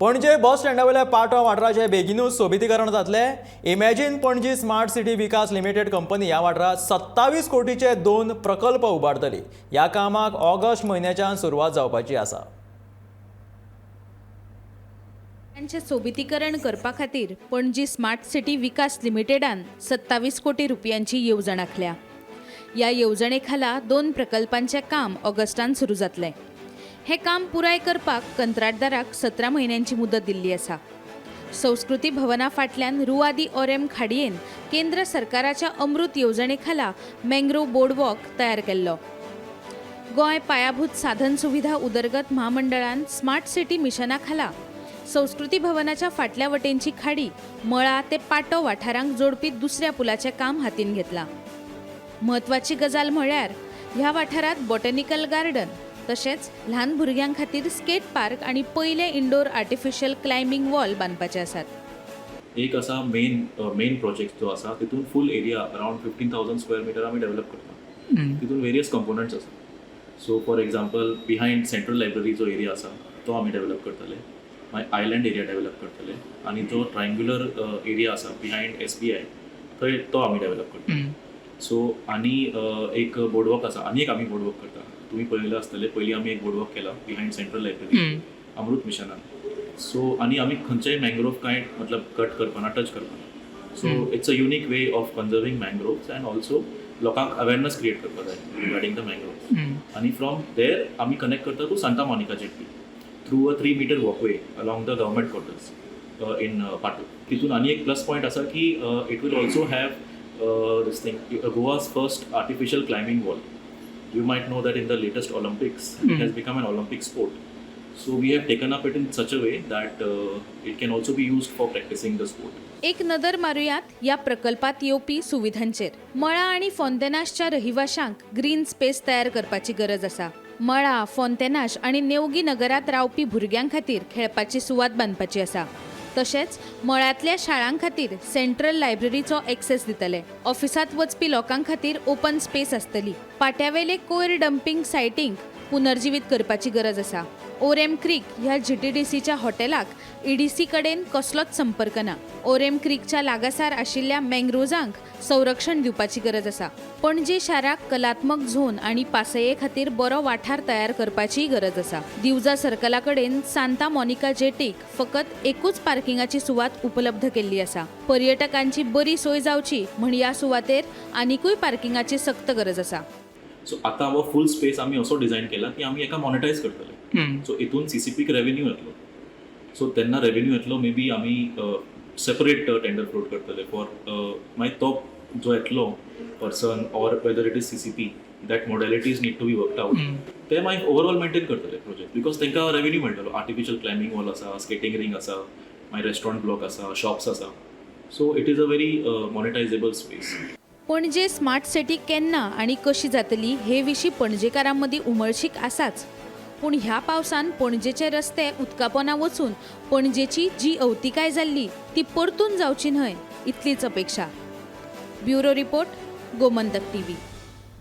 पणजे बस स्टँडावेल्या पाटो वाठाराचे बेगीनूच सोबितीकरण जातले। इमॅजिन पणजी स्मार्ट सिटी विकास लिमिटेड कंपनी ह्या वाठारात 27 कोटीचे 2 प्रकल्प उबारतली। ह्या कामाक ऑगस्ट म्हयन्याच्यान सुरवात जावपाची आसा। त्यांचे सोबितीकरण करपा खातीर पणजी स्मार्ट सिटी विकास लिमिटेडान 27 कोटी रुपयांची येवजण आखल्या। या येवजणे खाला 2 प्रकल्पांचे काम ऑगस्टान सुरू जातले। हे काम पुराय करपाक कंत्राटदाराक 17 म्हयन्यांची मुदत दिल्ली आसा। संस्कृती भवना फाटल्यान रुवादी ओरेम खाडयेन केंद्र सरकाराच्या अमृत येवजणे खाला मँग्रोव बोर्डवॉक तयार केल्लो। गोंय पायाभूत साधन सुविधा उदरगत महामंडळान स्मार्ट सिटी मिशना खाला संस्कृती भवनाच्या फाटल्या वटेनची खाडी मळा ते पाटो वाठारांक जोडपी दुसऱ्या पुलाचे काम हातीन घेतला। महत्वाची गजाल म्हळ्यार ह्या वाठारात बॉटॅनिकल गार्डन तशेंच ल्हान भुरग्यां खातीर स्केट पार्क आणि पयले इंडोर आर्टिफिशियल क्लायंबिंग वॉल बांदपाचे आसात। एक असा मेन प्रोजेक्ट जो आसा तितून full area around 15,000 square metre आमी डेव्हलप करता। तितून वेरियस कंपोनंट्स आसा। So for example behind central library जो एरिया आसा तो आमी डेव्हलप करतले, मागीर आयलँड एरिया डेव्हलप करतले आणि जो ट्रायंग्युलर एरिया आसा बिहाइंड SBI थंय तो आमी डेव्हलप करतले। सो आनी एक बोर्डवॉक आसा, आनी एक आमी बोर्डवॉक करता। तुम्ही पळयलें आसतलें, पयलीं आमी एक बोर्डवॉक केला बिहाइंड सेंट्रल लायब्ररी अमृत मिशनान। सो आनी आमी खंयचेय मँग्रोव कांय मतलब कट करपाना, टच करपाना। So it's a unique way of conserving mangroves and also लोकांक अवेरनेस क्रिएट करपा जाय रिगार्डिंग द मँग्रोव्स। आनी फ्रॉम देर आमी कनेक्ट करता to Santa Monica jetty through a 3 metre walkway along the government quarters in Patto. तितून आनी एक प्लस पॉयंट आसा की it will also have this thing गोवा's first artificial climbing wall. You might know that in the latest Olympics, it has become an Olympic sport. So we have taken up it in such a way that it can also be used for practicing the sport. एक नदर मारूयात या प्रकल्पात येवपी सुविधांचेर। मळा आणि फोंतेनाशच्या रहिवाशांक green space तयार करपाची गरज आसा। मळा, फोंतेनाश आणि नेवगी नगरात रावपी भुरग्यां खातीर खेळपाची सुवात बांदपाची आसा। तशेंच मळ्यातल्या शाळां खातीर सेंट्रल लायब्ररीचो एक्सेस दितले। ऑफिसात वचपी लोकां खातीर ओपन स्पेस आसतली। पाट्यावेले कोयर डंपिंग सायटींक पुनर्जीवित करपाची गरज आसा। ओरेम क्रीक ह्या GTDCच्या हॉटेलाक EDC कडेन कसलोच संपर्क ना। ओरेम क्रीकच्या लागासार आशिल्ल्या मँग्रोव्जांक संरक्षण दिवपाची गरज आसा। पणजी शाराक कलात्मक झोन आणि पासये खातीर बरो वाठार तयार करपाची गरज आसा। दिवजा सर्कला कडेन सांता मोनिका जेटीक फकत एकूच पार्किंगाची सुवात उपलब्ध केल्ली आसा। पर्यटकांची बरी सोय जावची म्हण ह्या सुवातेर आनीकूय पार्किंगाची सक्त गरज आसा। सो आता हो फुल स्पेस आमी असो डिझायन केला की आमी एका मॉनिटायज करतले। सो इतून CCPक रेव्हेन्यू येतलो। सो तेन्ना रेव्हेन्यू येतलो मे बी आमी सेपरेट टेंडर फ्लोट करतले फॉर मागीर तो जो येतलो person or whether it is CCP that modalities need to be worked out ते मागीर ओवरऑल मेंटेन करतले प्रोजेक्ट बिकॉज तांकां रेव्हेन्यू मेळटलो। आर्टिफिशियल क्लायंबिंग वॉल आसा, स्केटिंग रिंग आसा, मागीर रेस्टॉरंट ब्लॉक आसा, शॉप्स आसा। So it is a very monetisable space. Panaji smart city केन्ना आणि कशी जातली हे विशीं पणजेकारां मदीं उमळशीक आसाच, पूण ह्या पावसान पणजेचे रस्ते उदकापोंदा वचून पणजेची जी अवतिकाय जाल्ली ती परतून जावची न्हय इतलीच अपेक्षा। Bureau report, Gomantak TV।